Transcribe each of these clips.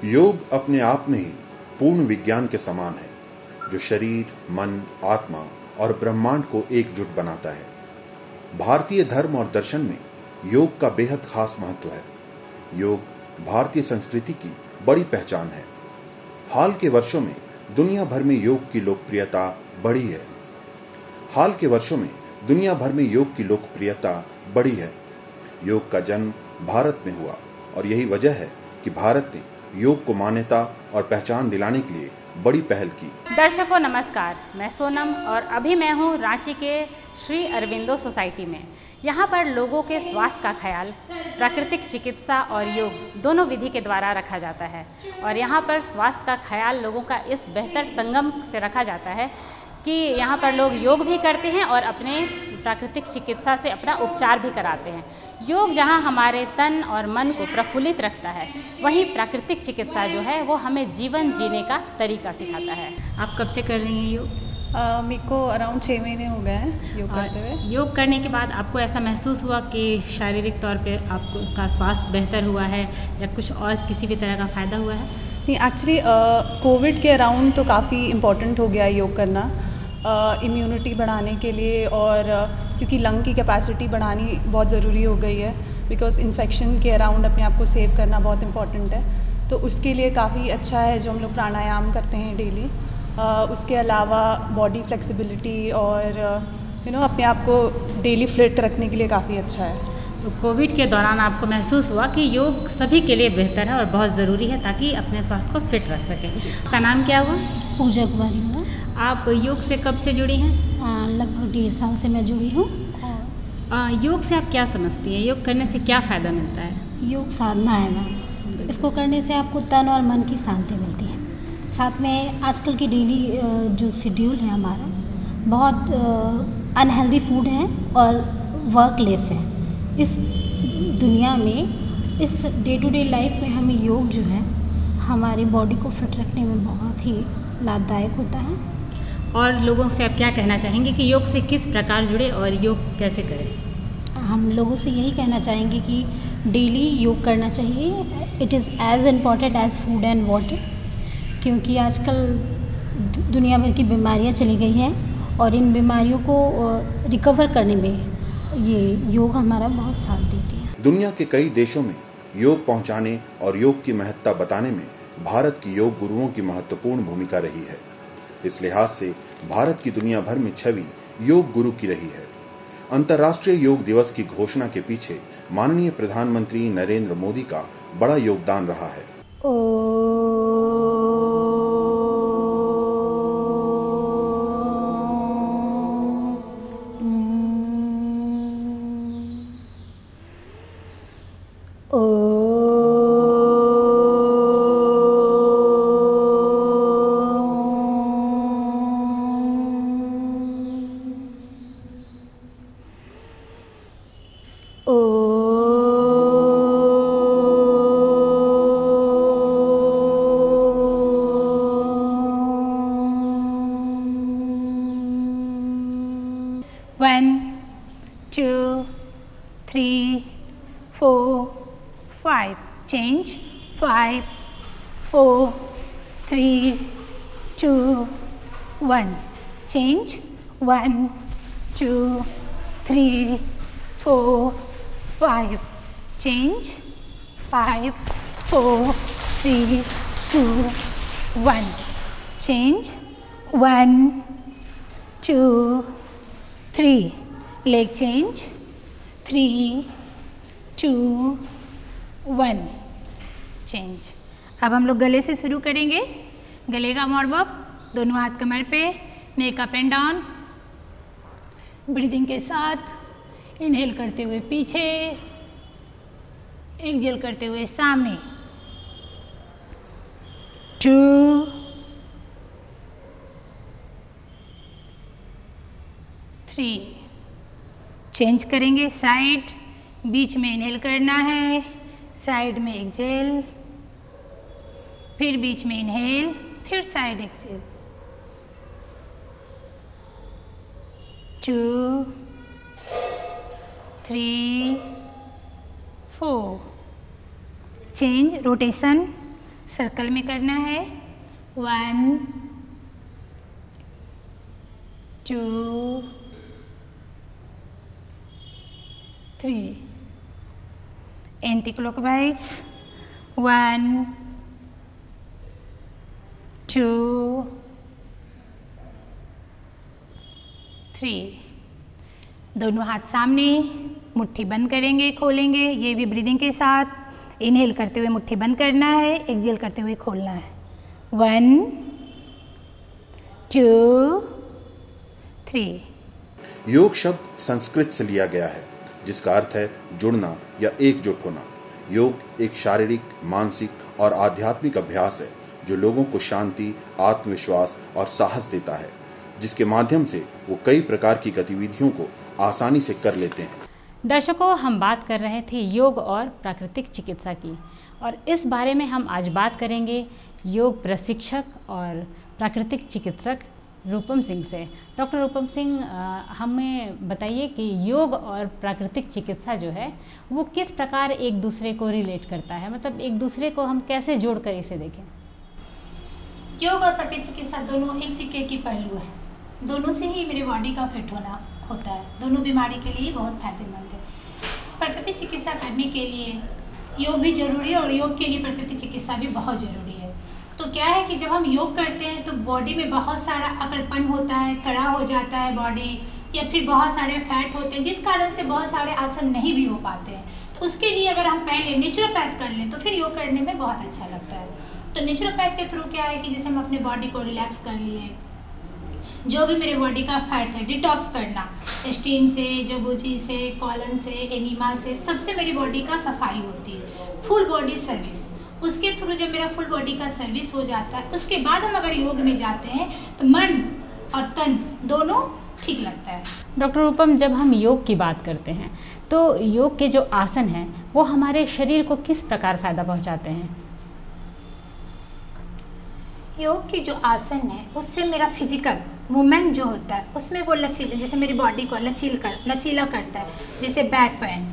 योग अपने आप में ही पूर्ण विज्ञान के समान है, जो शरीर, मन, आत्मा और ब्रह्मांड को एकजुट बनाता है। भारतीय धर्म और दर्शन में योग का बेहद खास महत्व है। योग भारतीय संस्कृति की बड़ी पहचान है। हाल के वर्षों में दुनिया भर में योग की लोकप्रियता बढ़ी है। योग का जन्म भारत में हुआ और यही वजह है कि भारत ने योग को मान्यता और पहचान दिलाने के लिए बड़ी पहल की। दर्शकों नमस्कार, मैं सोनम और अभी मैं हूँ रांची के श्री अरविंदो सोसाइटी में। यहाँ पर लोगों के स्वास्थ्य का ख्याल प्राकृतिक चिकित्सा और योग दोनों विधि के द्वारा रखा जाता है और यहाँ पर स्वास्थ्य का ख्याल लोगों का इस बेहतर संगम से रखा जाता है कि यहाँ पर लोग योग भी करते हैं और अपने प्राकृतिक चिकित्सा से अपना उपचार भी कराते हैं। योग जहाँ हमारे तन और मन को प्रफुल्लित रखता है, वहीं प्राकृतिक चिकित्सा जो है वो हमें जीवन जीने का तरीका सिखाता है। आप कब से कर रही हैं योग? मेरे को अराउंड 6 महीने हो गए हैं योग करते हुए। योग करने के बाद आपको ऐसा महसूस हुआ कि शारीरिक तौर पे आपका स्वास्थ्य बेहतर हुआ है या कुछ और किसी भी तरह का फ़ायदा हुआ है? नहीं, एक्चुअली कोविड के अराउंड तो काफ़ी इम्पोर्टेंट हो गया योग करना इम्यूनिटी बढ़ाने के लिए, और क्योंकि लंग की कैपेसिटी बढ़ानी बहुत ज़रूरी हो गई है, बिकॉज इन्फेक्शन के अराउंड अपने आप को सेव करना बहुत इम्पॉर्टेंट है। तो उसके लिए काफ़ी अच्छा है जो हम लोग प्राणायाम करते हैं डेली। उसके अलावा बॉडी फ्लेक्सिबिलिटी और अपने आप को डेली फिट रखने के लिए काफ़ी अच्छा है। तो कोविड के दौरान आपको महसूस हुआ कि योग सभी के लिए बेहतर है और बहुत ज़रूरी है ताकि अपने स्वास्थ्य को फिट रख सकें। आपका नाम क्या हुआ? पूजा कुमारी हुआ। आप योग से कब से जुड़ी हैं? लगभग 1.5 साल से मैं जुड़ी हूँ। योग से आप क्या समझती हैं? योग करने से क्या फ़ायदा मिलता है? योग साधना है मैम। इसको करने से आपको तन और मन की शांति मिलती है। साथ में आजकल की डेली जो शेड्यूल है हमारा, बहुत अनहेल्दी फूड है और वर्क लेस है। इस दुनिया में, इस डे टू डे लाइफ में हमें योग जो है हमारी बॉडी को फिट रखने में बहुत ही लाभदायक होता है। और लोगों से आप क्या कहना चाहेंगे कि योग से किस प्रकार जुड़े और योग कैसे करें? हम लोगों से यही कहना चाहेंगे कि डेली योग करना चाहिए। It is as important as food and water, क्योंकि आजकल दुनिया भर की बीमारियां चली गई हैं और इन बीमारियों को रिकवर करने में ये योग हमारा बहुत साथ देती है। दुनिया के कई देशों में योग पहुंचाने और योग की महत्ता बताने में भारत की योग गुरुओं की महत्वपूर्ण भूमिका रही है। इस लिहाज से भारत की दुनिया भर में छवि योग गुरु की रही है। अंतर्राष्ट्रीय योग दिवस की घोषणा के पीछे माननीय प्रधानमंत्री नरेंद्र मोदी का बड़ा योगदान रहा है। One, two, three, four, five. Change. 5, 4, 3, 2, 1. Change. 1, 2, 3, 4, 5. Change. 5, 4, 3, 2, 1. Change. 1, 2, 3. Leg change. 3, 2, 1. Change. अब हम लोग गले से शुरू करेंगे। गले का वार्म अप, दोनों हाथ कमर पे, नेक अप एंड डाउन। ब्रीदिंग के साथ इनहेल करते हुए पीछे, एक्सहेल करते हुए सामने। 2, 3। चेंज करेंगे साइड, बीच में इनहेल करना है, साइड में एक्सहेल, फिर बीच में इनहेल, फिर side exhale. 2, 3, 4। Change, rotation, circle में करना है। 1 2 3 एंटी क्लॉकवाइज 1 2 3। दोनों हाथ सामने, मुट्ठी बंद करेंगे, खोलेंगे, ये भी ब्रीदिंग के साथ। इनहेल करते हुए मुट्ठी बंद करना है, एक्सहेल करते हुए खोलना है। 1 2 3। योग शब्द संस्कृत से लिया गया है, जिसका अर्थ है जुड़ना या एकजुट होना। योग एक शारीरिक, मानसिक और आध्यात्मिक अभ्यास है जो लोगों को शांति, आत्मविश्वास और साहस देता है, जिसके माध्यम से वो कई प्रकार की गतिविधियों को आसानी से कर लेते हैं। दर्शकों, हम बात कर रहे थे योग और प्राकृतिक चिकित्सा की, और इस बारे में हम आज बात करेंगे योग प्रशिक्षक और प्राकृतिक चिकित्सक रूपम सिंह से। डॉक्टर रूपम सिंह, हमें बताइए कि योग और प्राकृतिक चिकित्सा जो है वो किस प्रकार एक दूसरे को रिलेट करता है, मतलब एक दूसरे को हम कैसे जोड़कर इसे देखें? योग और प्राकृतिक चिकित्सा दोनों एक सिक्के की पहलू है। दोनों से ही मेरे बॉडी का फिट होना होता है, दोनों बीमारी के लिए बहुत फायदेमंद है। प्राकृतिक चिकित्सा करने के लिए योग भी जरूरी है और योग के लिए प्राकृतिक चिकित्सा भी बहुत ज़रूरी है। तो क्या है कि जब हम योग करते हैं तो बॉडी में बहुत सारा अकड़पन होता है, कड़ा हो जाता है बॉडी, या फिर बहुत सारे फैट होते हैं, जिस कारण से बहुत सारे आसन नहीं भी हो पाते हैं। तो उसके लिए अगर हम पहले नेचुरोपैथ कर लें तो फिर योग करने में बहुत अच्छा लगता है। तो नेचुरोपैथ के थ्रू क्या है कि जैसे हम अपने बॉडी को रिलैक्स कर लिए, जो भी मेरे बॉडी का फैट है डिटॉक्स करना, स्टीम से, जगुजी से, कॉलन से, एनिमा से, सबसे मेरी बॉडी का सफाई होती है। फुल बॉडी सर्विस, उसके थ्रू जब मेरा फुल बॉडी का सर्विस हो जाता है, उसके बाद हम अगर योग में जाते हैं तो मन और तन दोनों ठीक लगता है। डॉक्टर रूपम, जब हम योग की बात करते हैं तो योग के जो आसन हैं वो हमारे शरीर को किस प्रकार फ़ायदा पहुंचाते हैं? योग के जो आसन है उससे मेरा फिजिकल मूवमेंट जो होता है उसमें वो लचीला, जैसे मेरी बॉडी को लचीला करता है, जैसे बैक पेन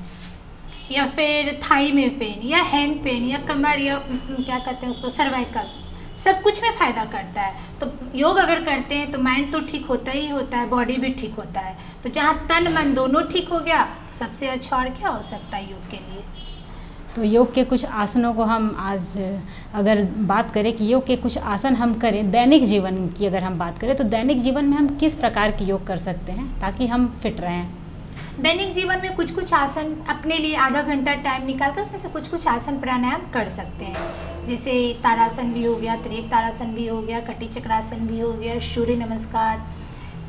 या फिर थाई में पेन या हैंड पेन या कमर या क्या कहते हैं उसको सर्वाइकल, सब कुछ में फ़ायदा करता है। तो योग अगर करते हैं तो माइंड तो ठीक होता ही होता है, बॉडी भी ठीक होता है। तो जहाँ तन मन दोनों ठीक हो गया तो सबसे अच्छा और क्या हो सकता है योग के लिए। तो योग के कुछ आसनों को हम आज अगर बात करें कि योग के कुछ आसन हम करें, दैनिक जीवन की अगर हम बात करें तो दैनिक जीवन में हम किस प्रकार की योग कर सकते हैं ताकि हम फिट रहें? दैनिक जीवन में कुछ कुछ आसन अपने लिए आधा घंटा टाइम निकाल कर उसमें से कुछ कुछ आसन प्राणायाम कर सकते हैं। जैसे तारासन भी हो गया, त्रियक तारासन भी हो गया, कटी चक्रासन भी हो गया, सूर्य नमस्कार,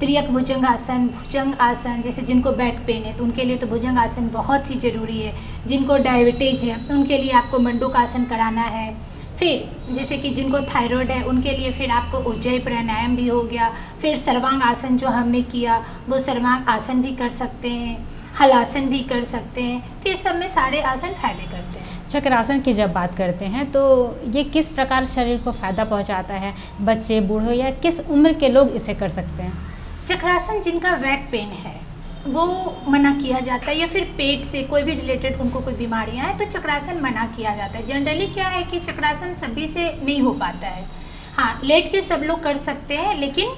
त्रियक भुजंग आसन, भुजंग आसन। जैसे जिनको बैक पेन है तो उनके लिए तो भुजंग आसन बहुत ही ज़रूरी है। जिनको डायबिटीज है उनके लिए आपको मंडूक आसन कराना है। फिर जैसे कि जिनको थायराइड है उनके लिए फिर आपको उज्जयी प्राणायाम भी हो गया। फिर सर्वांग आसन जो हमने किया वो सर्वांग आसन भी कर सकते हैं, हलासन भी कर सकते हैं। तो इस सब में सारे आसन फायदे करते हैं। चक्रासन की जब बात करते हैं तो ये किस प्रकार शरीर को फ़ायदा पहुंचाता है? बच्चे, बूढ़े या किस उम्र के लोग इसे कर सकते हैं? चक्रासन जिनका बैक पेन है वो मना किया जाता है, या फिर पेट से कोई भी रिलेटेड उनको कोई बीमारियां हैं तो चक्रासन मना किया जाता है। जनरली क्या है कि चक्रासन सभी से नहीं हो पाता है। हाँ, लेट के सब लोग कर सकते हैं लेकिन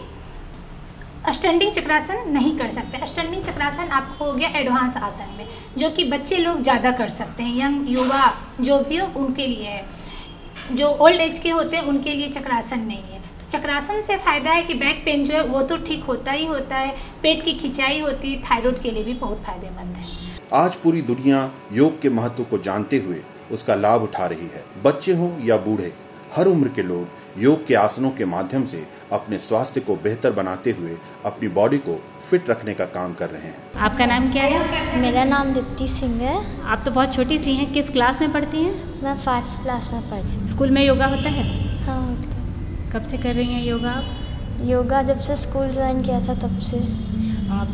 स्टैंडिंग चक्रासन नहीं कर सकते। स्टैंडिंग चक्रासन आपको हो गया एडवांस आसन में, जो कि बच्चे लोग ज़्यादा कर सकते हैं, यंग युवा जो भी हो उनके लिए है। जो ओल्ड एज के होते हैं उनके लिए चक्रासन नहीं है। चक्रासन से फ़ायदा है कि बैक पेन जो है वो तो ठीक होता ही होता है, पेट की खिंचाई होती है, थायराइड के लिए भी बहुत फायदेमंद है। आज पूरी दुनिया योग के महत्व को जानते हुए उसका लाभ उठा रही है। बच्चे हों या बूढ़े, हर उम्र के लोग योग के आसनों के माध्यम से अपने स्वास्थ्य को बेहतर बनाते हुए अपनी बॉडी को फिट रखने का काम कर रहे हैं। आपका नाम क्या है? मेरा नाम दीप्ति सिंह है। आप तो बहुत छोटी सी हैं, किस क्लास में पढ़ती हैं? मैं 5th क्लास में पढ़ती हूँ। स्कूल में योगा होता है? हाँ, होता है। कब से कर रही हैं योगा आप? योगा जब से स्कूल ज्वाइन किया था तब से।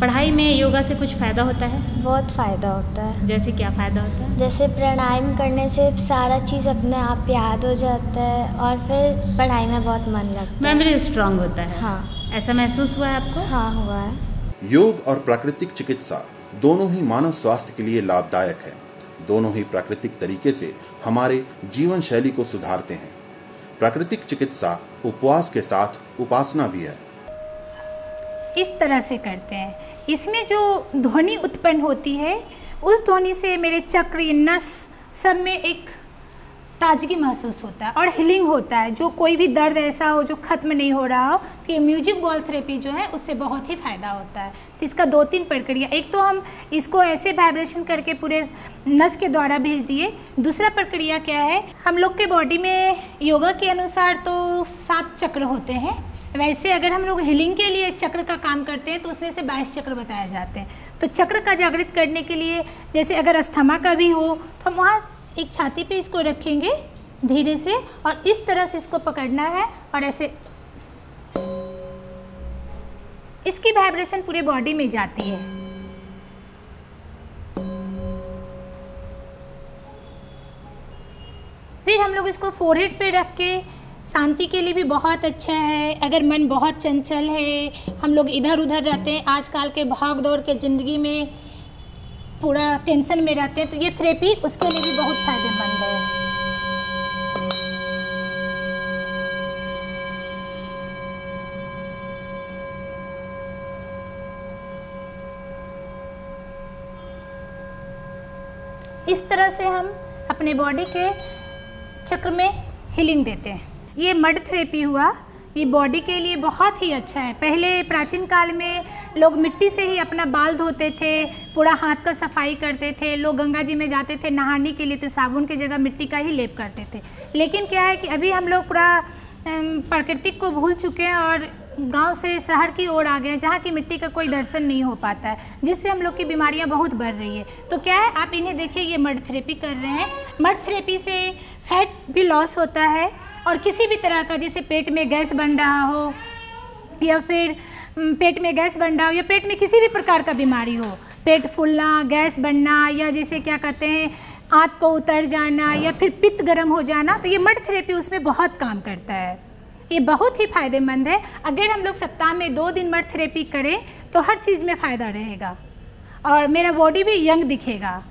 पढ़ाई में योगा से कुछ फ़ायदा होता है? बहुत फ़ायदा होता है। जैसे क्या फ़ायदा होता है? जैसे प्राणायाम करने से सारा चीज़ अपने आप याद हो जाता है और फिर पढ़ाई में बहुत मन लगता है। मेमोरी स्ट्रांग होता है। हाँ। ऐसा महसूस हुआ है आपको? हाँ, हुआ है। योग और प्राकृतिक चिकित्सा दोनों ही मानव स्वास्थ्य के लिए लाभदायक है। दोनों ही प्राकृतिक तरीके से हमारे जीवन शैली को सुधारते हैं। प्राकृतिक चिकित्सा उपवास के साथ उपासना भी है। इस तरह से करते हैं। इसमें जो ध्वनि उत्पन्न होती है, उस ध्वनि से मेरे चक्र, नस सब में एक ताजगी महसूस होता है और हीलिंग होता है। जो कोई भी दर्द ऐसा हो जो ख़त्म नहीं हो रहा हो, तो ये म्यूजिक बॉल थेरेपी जो है उससे बहुत ही फ़ायदा होता है। तो इसका 2-3 प्रक्रिया, एक तो हम इसको ऐसे वाइब्रेशन करके पूरे नस के द्वारा भेज दिए। दूसरा प्रक्रिया क्या है, हम लोग के बॉडी में योगा के अनुसार तो 7 चक्र होते हैं। वैसे अगर हम लोग हीलिंग के लिए चक्र का काम करते हैं तो उसमें से 22 चक्र बताए जाते हैं। तो चक्र का जागृत करने के लिए, जैसे अगर अस्थमा का भी हो तो हम वहाँ एक छाती पे इसको रखेंगे धीरे से, और इस तरह से इसको पकड़ना है और ऐसे इसकी वाइब्रेशन पूरे बॉडी में जाती है। फिर हम लोग इसको फोरहेड पे रख के, शांति के लिए भी बहुत अच्छा है। अगर मन बहुत चंचल है, हम लोग इधर उधर रहते हैं, आजकल के भाग दौड़ के ज़िंदगी में पूरा टेंशन में रहते हैं, तो ये थेरेपी उसके लिए भी बहुत फायदेमंद है। इस तरह से हम अपने बॉडी के चक्र में हीलिंग देते हैं। ये मड थेरेपी हुआ, ये बॉडी के लिए बहुत ही अच्छा है। पहले प्राचीन काल में लोग मिट्टी से ही अपना बाल धोते थे, पूरा हाथ का सफाई करते थे। लोग गंगा जी में जाते थे नहाने के लिए तो साबुन की जगह मिट्टी का ही लेप करते थे। लेकिन क्या है कि अभी हम लोग पूरा प्राकृतिक को भूल चुके हैं और गांव से शहर की ओर आ गए हैं, जहाँ की मिट्टी का कोई दर्शन नहीं हो पाता है, जिससे हम लोग की बीमारियां बहुत बढ़ रही है। तो क्या है, आप इन्हें देखिए, ये मड थेरेपी कर रहे हैं। मड थेरेपी से फैट भी लॉस होता है, और किसी भी तरह का, जैसे पेट में गैस बन रहा हो या फिर पेट में गैस बन रहा हो या पेट में किसी भी प्रकार का बीमारी हो, पेट फूलना, गैस बनना, या जैसे क्या कहते हैं आंत को उतर जाना, या फिर पित्त गर्म हो जाना, तो ये मड थेरेपी उसमें बहुत काम करता है। ये बहुत ही फ़ायदेमंद है। अगर हम लोग सप्ताह में 2 दिन मड थेरेपी करें तो हर चीज़ में फ़ायदा रहेगा और मेरा बॉडी भी यंग दिखेगा।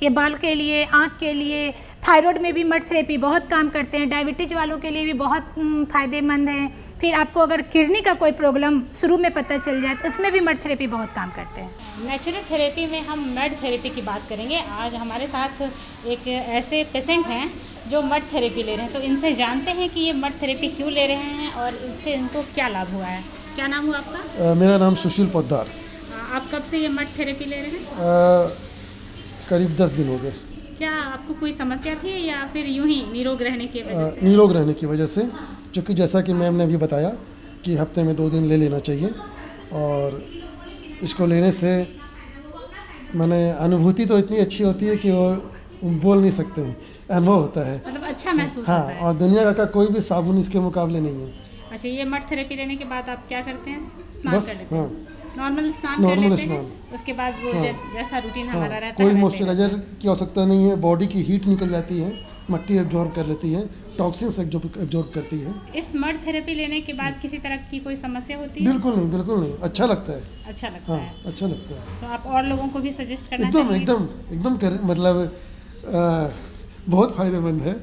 ये बाल के लिए, आँख के लिए, थायराइड में भी मड थेरेपी बहुत काम करते हैं। डायबिटीज वालों के लिए भी बहुत फ़ायदेमंद है। फिर आपको अगर किडनी का कोई प्रॉब्लम शुरू में पता चल जाए तो उसमें भी मड थेरेपी बहुत काम करते हैं। नेचुरल थेरेपी में हम मड थेरेपी की बात करेंगे। आज हमारे साथ एक ऐसे पेशेंट हैं जो मड थेरेपी ले रहे हैं, तो इनसे जानते हैं कि ये मड थेरेपी क्यों ले रहे हैं और इससे इनको क्या लाभ हुआ है। क्या नाम हुआ आपका? मेरा नाम सुशील पोद्दार। आप कब से ये मड थेरेपी ले रहे हैं? करीब 10 दिन हो गए। क्या आपको कोई समस्या थी या फिर यूं ही निरोग रहने की वजह से? निरोग रहने की वजह से, क्योंकि जैसा कि मैम ने अभी बताया कि हफ्ते में 2 दिन ले लेना चाहिए, और इसको लेने से मैंने अनुभूति तो इतनी अच्छी होती है कि वो बोल नहीं सकते हैं, अनुभव होता है, मतलब अच्छा महसूस होता है। और दुनिया का कोई भी साबुन इसके मुकाबले नहीं है। अच्छा, ये मड थेरेपी लेने के बाद आप क्या करते हैं? स्नान कर लेते हैं? हाँ, नॉर्मल स्नान कर लेते हैं, उसके बाद वो जैसा रूटीन हमारा रहता है। कोई मॉइस्चराइजर की आवश्यकता नहीं है, बॉडी की हीट निकल जाती है, मिट्टी एब्जॉर्ब कर लेती है, टॉक्सिन्स एब्जॉर्ब करती है। इस मड थेरेपी लेने के बाद किसी तरह की कोई समस्या होती है? बिल्कुल नहीं, बिल्कुल नहीं, अच्छा लगता है। अच्छा लगता है। अच्छा लगता है। तो आप और लोगों को भी सजेस्ट करना चाहेंगे? एकदम कर, मतलब बहुत फायदेमंद है।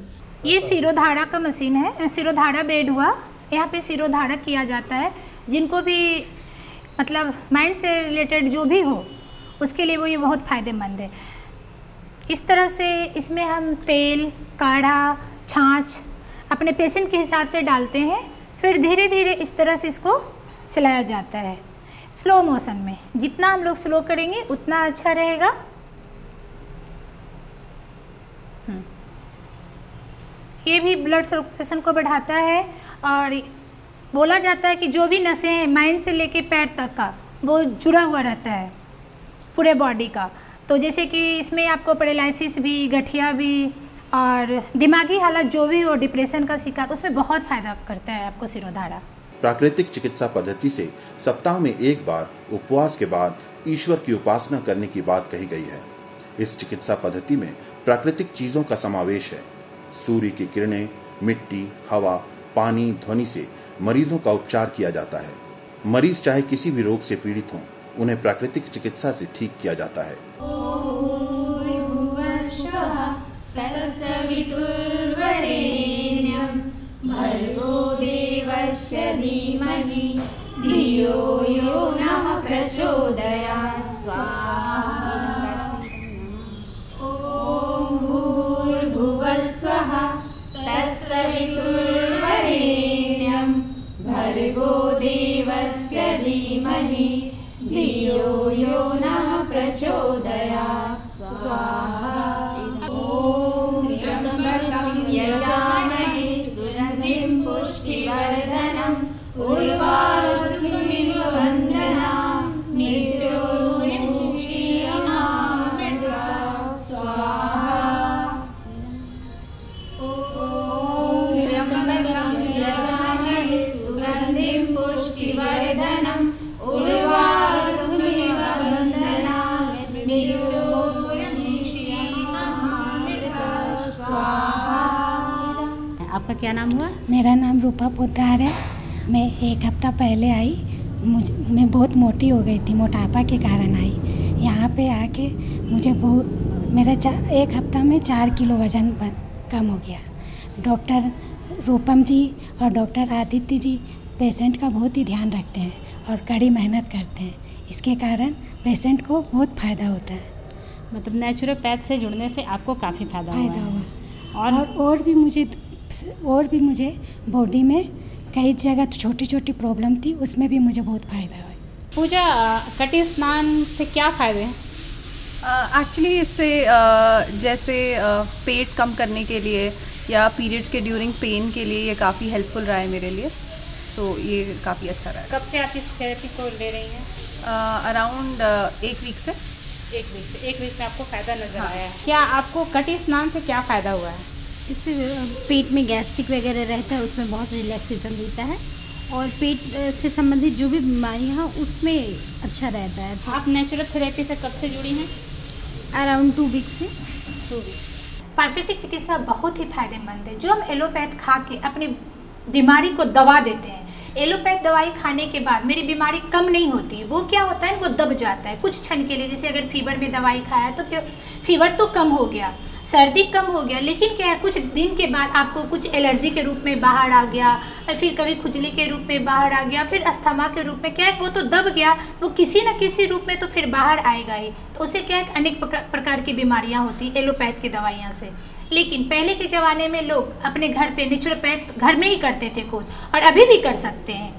ये सिरोधारा का मशीन है, सिरोधारा बेड हुआ, यहाँ पे सिरोधारा किया जाता है। जिनको भी मतलब माइंड से रिलेटेड जो भी हो उसके लिए वो ये बहुत फ़ायदेमंद है। इस तरह से इसमें हम तेल, काढ़ा, छाछ अपने पेशेंट के हिसाब से डालते हैं, फिर धीरे धीरे इस तरह से इसको चलाया जाता है स्लो मोशन में। जितना हम लोग स्लो करेंगे उतना अच्छा रहेगा। ये भी ब्लड सर्कुलेशन को बढ़ाता है, और बोला जाता है कि जो भी नसें हैं माइंड से लेके पैर तक का वो जुड़ा हुआ रहता है पूरे बॉडी का। तो जैसे कि इसमें आपको पैरालिसिस भी, गठिया भी, और दिमागी हालत जो भी हो, डिप्रेशन का शिकार, उसमें बहुत फ़ायदा करता है आपको सिरोधारा। प्राकृतिक चिकित्सा पद्धति से सप्ताह में एक बार उपवास के बाद ईश्वर की उपासना करने की बात कही गई है। इस चिकित्सा पद्धति में प्राकृतिक चीजों का समावेश है। सूर्य की किरणें, मिट्टी, हवा, पानी, ध्वनि से मरीजों का उपचार किया जाता है। मरीज चाहे किसी भी रोग से पीड़ित हों, उन्हें प्राकृतिक चिकित्सा से ठीक किया जाता है। तत्सवितुर्वरेण्यं भर्गो देवस्य धीमहि धियो यो नः प्रचोदयात् स्वाहा। ॐ भूर्भुवः स्वः तत्सवितुर्वरेण्यं भर्गो देवस्य धीमहि धियो यो नः प्रचोदयात् स्वाहा। ॐ त्र्यम्बकं यजामहे सुगन्धिं पुष्टिवर्धनम् उर्वारुकमिव बन्धनान् मृत्योर्मुक्षीयमामृतात् स्वाहा। ॐ त्र्यम्बकं यजामहे सुगन्धिं पुष्टिवर्धनम् उर्वारुकमिव बन्धनान् मृत्योर्मुक्षीयमामृतात् स्वाहा। आपका क्या नाम हुआ? मेरा नाम रूपा पोद्दार है। मैं एक हफ्ता पहले आई, मैं बहुत मोटी हो गई थी, मोटापा के कारण आई। यहाँ पे आके मुझे मेरा एक हफ्ता में 4 किलो वज़न कम हो गया। डॉक्टर रूपम जी और डॉक्टर आदित्य जी पेशेंट का बहुत ही ध्यान रखते हैं और कड़ी मेहनत करते हैं। इसके कारण पेशेंट को बहुत फ़ायदा होता है। मतलब नेचुरोपैथ से जुड़ने से आपको काफ़ी फ़ायदा हुआ। और भी मुझे बॉडी में कई जगह छोटी छोटी प्रॉब्लम थी, उसमें भी मुझे बहुत फ़ायदा हुआ। पूजा, कटी स्नान से क्या फ़ायदे हैं? एक्चुअली इससे जैसे पेट कम करने के लिए या पीरियड्स के ड्यूरिंग पेन के लिए ये काफ़ी हेल्पफुल रहा है मेरे लिए। सो ये काफ़ी अच्छा रहा है। कब से आप इस थेरेपी को ले रही हैं? अराउंड 1 वीक से। 1 वीक में आपको फ़ायदा नज़र आया है। क्या आपको कटी स्नान से क्या फ़ायदा हुआ है? इससे पेट में गैस्ट्रिक वगैरह रहता है, उसमें बहुत रिलैक्सेशन देता है और पेट से संबंधित जो भी बीमारियाँ हैं उसमें अच्छा रहता है। आप नेचुरल थेरेपी से कब से जुड़ी हैं? अराउंड 2 वीक से। 2 वीक। प्राकृतिक चिकित्सा बहुत ही फायदेमंद है। जो हम एलोपैथ खा के अपनी बीमारी को दबा देते हैं, एलोपैथ दवाई खाने के बाद मेरी बीमारी कम नहीं होती, वो क्या होता है, वो दब जाता है कुछ क्षण के लिए। जैसे अगर फीवर में दवाई खाया तो फीवर तो कम हो गया, सर्दी कम हो गया, लेकिन क्या है कुछ दिन के बाद आपको कुछ एलर्जी के रूप में बाहर आ गया, फिर कभी खुजली के रूप में बाहर आ गया, फिर अस्थमा के रूप में, क्या है वो तो दब गया, वो किसी न किसी रूप में तो फिर बाहर आएगा ही। तो उससे क्या है अनेक प्रकार की बीमारियां होती एलोपैथ की दवाइयाँ से। लेकिन पहले के ज़माने में लोग अपने घर पे नेचुरोपैथ घर में ही करते थे खुद, और अभी भी कर सकते हैं।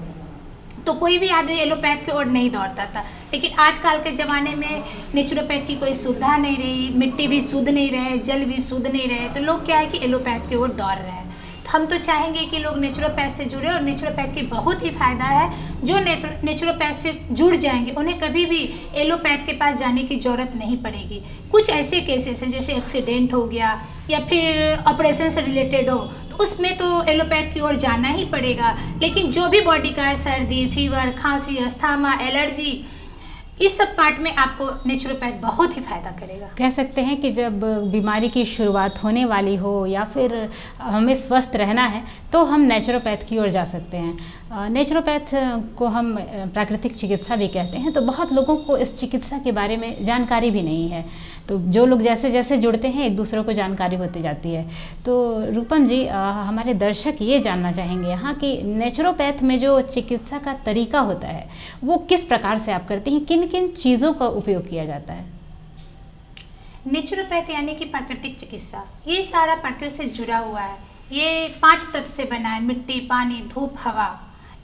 तो कोई भी आदमी एलोपैथ की ओर नहीं दौड़ता था। लेकिन आजकल के ज़माने में नेचुरोपैथ की कोई सुविधा नहीं रही, मिट्टी भी शुद्ध नहीं रहे, जल भी शुद्ध नहीं रहे, तो लोग क्या है कि एलोपैथ की ओर दौड़ रहे हैं। तो हम तो चाहेंगे कि लोग नेचुरोपैथ से जुड़े, और नेचुरोपैथ की बहुत ही फ़ायदा है। जो नेचुरोपैथ से जुड़ जाएंगे उन्हें कभी भी एलोपैथ के पास जाने की ज़रूरत नहीं पड़ेगी। कुछ ऐसे केसेस हैं जैसे एक्सीडेंट हो गया या फिर ऑपरेशन से रिलेटेड हो, तो उसमें तो एलोपैथ की ओर जाना ही पड़ेगा। लेकिन जो भी बॉडी का है, सर्दी, फीवर, खांसी, अस्थमा, एलर्जी, इस सब पार्ट में आपको नेचुरोपैथ बहुत ही फ़ायदा करेगा। कह सकते हैं कि जब बीमारी की शुरुआत होने वाली हो या फिर हमें स्वस्थ रहना है तो हम नेचुरोपैथ की ओर जा सकते हैं। नेचुरोपैथ को हम प्राकृतिक चिकित्सा भी कहते हैं। तो बहुत लोगों को इस चिकित्सा के बारे में जानकारी भी नहीं है, तो जो लोग जैसे जैसे जुड़ते हैं एक दूसरे को जानकारी होती जाती है। तो रूपम जी, हमारे दर्शक ये जानना चाहेंगे यहाँ कि नेचुरोपैथ में जो चिकित्सा का तरीका होता है वो किस प्रकार से आप करते हैं, किन किन चीज़ों का उपयोग किया जाता है? नेचुरोपैथ यानी कि प्राकृतिक चिकित्सा, ये सारा प्रकृति से जुड़ा हुआ है। ये 5 तत्व से बना है, मिट्टी, पानी, धूप, हवा,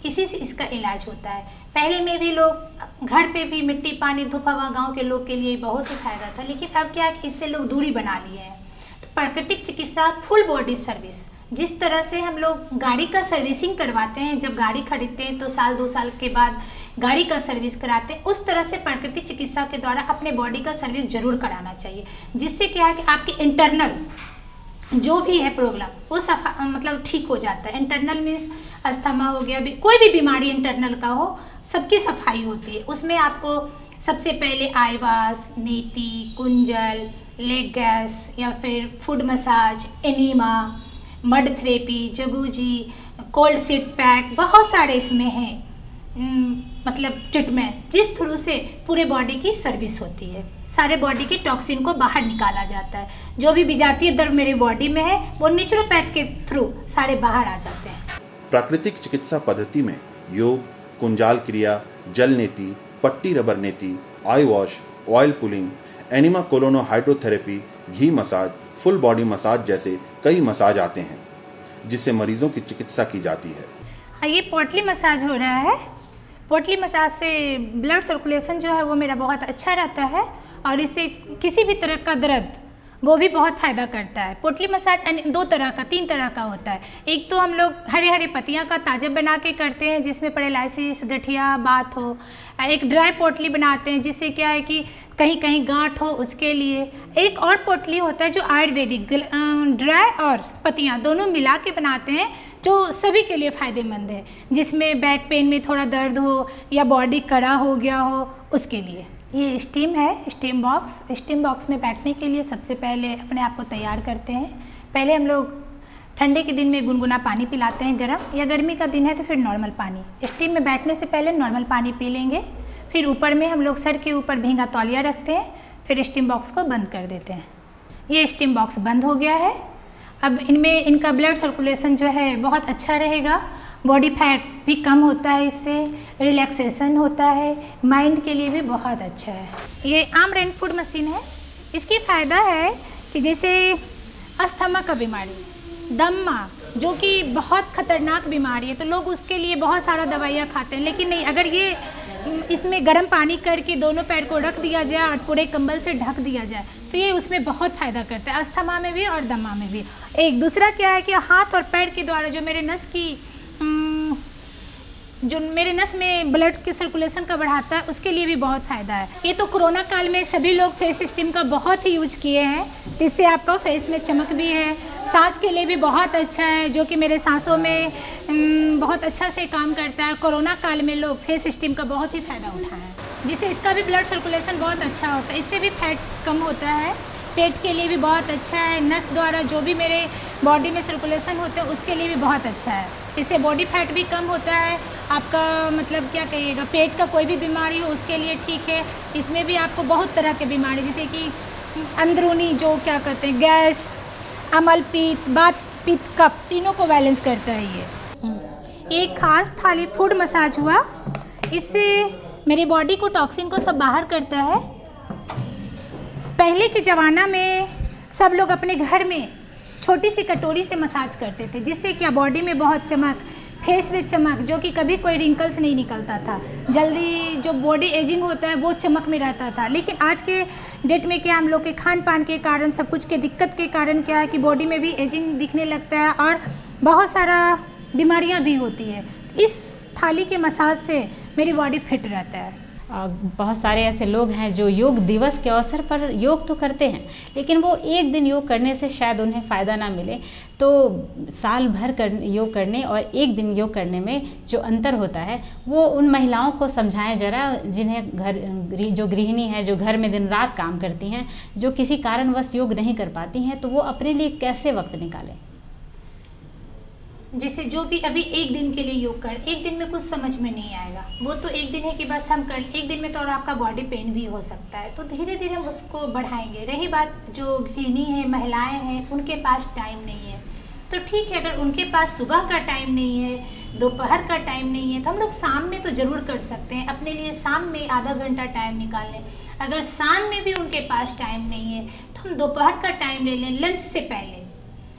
इसी से इसका इलाज होता है। पहले में भी लोग घर पे भी मिट्टी, पानी, धूप, हवा गांव के लोग के लिए बहुत ही फायदा था, लेकिन अब क्या है कि इससे लोग दूरी बना लिए हैं। तो प्राकृतिक चिकित्सा फुल बॉडी सर्विस, जिस तरह से हम लोग गाड़ी का सर्विसिंग करवाते हैं, जब गाड़ी खरीदते हैं तो साल 2 साल के बाद गाड़ी का सर्विस कराते हैं, उस तरह से प्राकृतिक चिकित्सा के द्वारा अपने बॉडी का सर्विस जरूर कराना चाहिए। जिससे क्या है कि आपकी इंटरनल जो भी है प्रॉब्लम वो मतलब ठीक हो जाता है। इंटरनल मीन्स अस्थमा हो गया, कोई भी बीमारी इंटरनल का हो, सबकी सफाई होती है। उसमें आपको सबसे पहले आईवास, नीति, कुंजल, लेग गैस या फिर foot massage, enema, mud therapy, jacuzzi, cold sheet pack, बहुत सारे इसमें हैं। मतलब ट्रीटमेंट जिस थ्रू से पूरे बॉडी की सर्विस होती है, सारे बॉडी के टॉक्सिन को बाहर निकाला जाता है। जो भी विजातीय द्रव्य मेरे बॉडी में है वो नेचुरोपैथ के थ्रू सारे बाहर आ जाते हैं। प्राकृतिक चिकित्सा पद्धति में योग, कुंजाल क्रिया, जल नेति, पट्टी rubber neti, eye wash, oil pulling, enema colon hydrotherapy, ghee massage, full body massage जैसे कई मसाज आते हैं जिससे मरीजों की चिकित्सा की जाती है। ये पोटली मसाज हो रहा है। पोटली मसाज से ब्लड सर्कुलेशन जो है वो मेरा बहुत अच्छा रहता है और इससे किसी भी तरह का दर्द वो भी बहुत फ़ायदा करता है। पोटली मसाज 3 तरह का होता है। एक तो हम लोग हरे हरे पत्तियां का ताज़ा बना के करते हैं जिसमें पैरालिसिस, गठिया, बात हो। एक ड्राई पोटली बनाते हैं जिससे क्या है कि कहीं कहीं गांठ हो उसके लिए। एक और पोटली होता है जो आयुर्वेदिक ड्राई और पत्तियां दोनों मिला के बनाते हैं जो सभी के लिए फ़ायदेमंद है, जिसमें बैक पेन में थोड़ा दर्द हो या बॉडी कड़ा हो गया हो उसके लिए। ये स्टीम है, स्टीम बॉक्स में बैठने के लिए सबसे पहले अपने आप को तैयार करते हैं। पहले हम लोग ठंडे के दिन में गुनगुना पानी पिलाते हैं गर्म, या गर्मी का दिन है तो फिर नॉर्मल पानी। स्टीम में बैठने से पहले नॉर्मल पानी पी लेंगे, फिर ऊपर में हम लोग सर के ऊपर भींगा तौलिया रखते हैं, फिर स्टीम बॉक्स को बंद कर देते हैं। ये स्टीम बॉक्स बंद हो गया है। अब इनका ब्लड सर्कुलेशन जो है बहुत अच्छा रहेगा, बॉडी फैट भी कम होता है, इससे रिलैक्सेशन होता है, माइंड के लिए भी बहुत अच्छा है। ये आम रेन फूड मशीन है। इसकी फ़ायदा है कि जैसे अस्थमा का बीमारी, दमा जो कि बहुत ख़तरनाक बीमारी है, तो लोग उसके लिए बहुत सारा दवाइयाँ खाते हैं, लेकिन नहीं, अगर ये इसमें गर्म पानी करके दोनों पैर को रख दिया जाए और पूरे कंबल से ढक दिया जाए तो ये उसमें बहुत फ़ायदा करता है, अस्थमा में भी और दमा में भी। एक दूसरा क्या है कि हाथ और पैर के द्वारा जो मेरे नस में ब्लड के सर्कुलेशन का बढ़ाता है उसके लिए भी बहुत फ़ायदा है। ये तो कोरोना काल में सभी लोग फेस स्टीम का बहुत ही यूज किए हैं, इससे आपका फेस में चमक भी है, सांस के लिए भी बहुत अच्छा है, जो कि मेरे सांसों में बहुत अच्छा से काम करता है। कोरोना काल में लोग फेस स्टीम का बहुत ही फ़ायदा उठाए हैं, जिससे इसका भी ब्लड सर्कुलेशन बहुत अच्छा होता है, इससे भी फैट कम होता है, पेट के लिए भी बहुत अच्छा है, नस द्वारा जो भी मेरे बॉडी में सर्कुलेशन होते हैं उसके लिए भी बहुत अच्छा है। इससे बॉडी फैट भी कम होता है, आपका मतलब क्या कहिएगा, पेट का कोई भी बीमारी हो उसके लिए ठीक है। इसमें भी आपको बहुत तरह के बीमारी जैसे कि अंदरूनी जो क्या कहते हैं गैस, अम्ल पित्त, वात पित्त, कफ, तीनों को बैलेंस करता है ये। एक खास थाली फूड मसाज हुआ, इससे मेरी बॉडी को टॉक्सिन को सब बाहर करता है। पहले के ज़माना में सब लोग अपने घर में छोटी सी कटोरी से मसाज करते थे, जिससे क्या बॉडी में बहुत चमक, फेस में चमक, जो कि कभी कोई रिंकल्स नहीं निकलता था, जल्दी जो बॉडी एजिंग होता है वो चमक में रहता था। लेकिन आज के डेट में क्या हम लोग के खान पान के कारण, सब कुछ के दिक्कत के कारण क्या है कि बॉडी में भी एजिंग दिखने लगता है और बहुत सारा बीमारियां भी होती है। इस थाली के मसाज से मेरी बॉडी फिट रहता है। बहुत सारे ऐसे लोग हैं जो योग दिवस के अवसर पर योग तो करते हैं, लेकिन वो एक दिन योग करने से शायद उन्हें फ़ायदा ना मिले, तो साल भर योग करने और एक दिन योग करने में जो अंतर होता है वो उन महिलाओं को समझाएं जरा, जिन्हें जो गृहिणी है, जो घर में दिन रात काम करती हैं, जो किसी कारणवश योग नहीं कर पाती हैं, तो वो अपने लिए कैसे वक्त निकालें। जैसे जो भी अभी एक दिन के लिए योग कर, एक दिन में कुछ समझ में नहीं आएगा, वो तो एक दिन है कि बस हम कर, एक दिन में तो और आपका बॉडी पेन भी हो सकता है, तो धीरे धीरे हम उसको बढ़ाएंगे। रही बात जो गृहिणी है, महिलाएं हैं, उनके पास टाइम नहीं है, तो ठीक है, अगर उनके पास सुबह का टाइम नहीं है, दोपहर का टाइम नहीं है, तो हम लोग शाम में तो ज़रूर कर सकते हैं, अपने लिए शाम में आधा घंटा टाइम निकाल लें। अगर शाम में भी उनके पास टाइम नहीं है तो हम दोपहर का टाइम ले लें, लंच से पहले।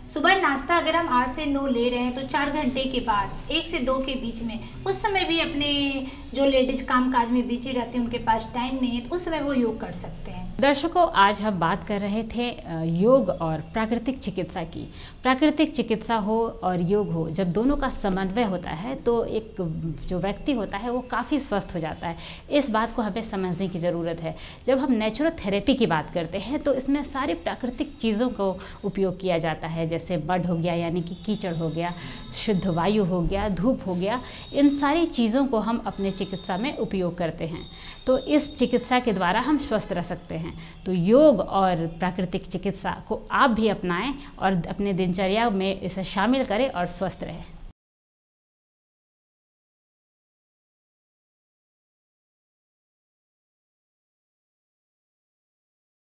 सुबह नाश्ता अगर हम 8 से 9 ले रहे हैं तो 4 घंटे के बाद 1 से 2 के बीच में, उस समय भी अपने जो लेडीज काम काज में बिजी रहते हैं, उनके पास टाइम नहीं है, तो उस समय वो योग कर सकते हैं। दर्शकों, आज हम बात कर रहे थे योग और प्राकृतिक चिकित्सा की। प्राकृतिक चिकित्सा हो और योग हो, जब दोनों का समन्वय होता है तो एक जो व्यक्ति होता है वो काफ़ी स्वस्थ हो जाता है। इस बात को हमें समझने की ज़रूरत है। जब हम नेचुरोथेरेपी की बात करते हैं तो इसमें सारी प्राकृतिक चीज़ों को उपयोग किया जाता है, जैसे मड हो गया यानी कि कीचड़ हो गया, शुद्ध वायु हो गया, धूप हो गया, इन सारी चीज़ों को हम अपने चिकित्सा में उपयोग करते हैं। तो इस चिकित्सा के द्वारा हम स्वस्थ रह सकते हैं। तो योग और प्राकृतिक चिकित्सा को आप भी अपनाएं और अपने दिनचर्या में इसे शामिल करें और स्वस्थ रहें।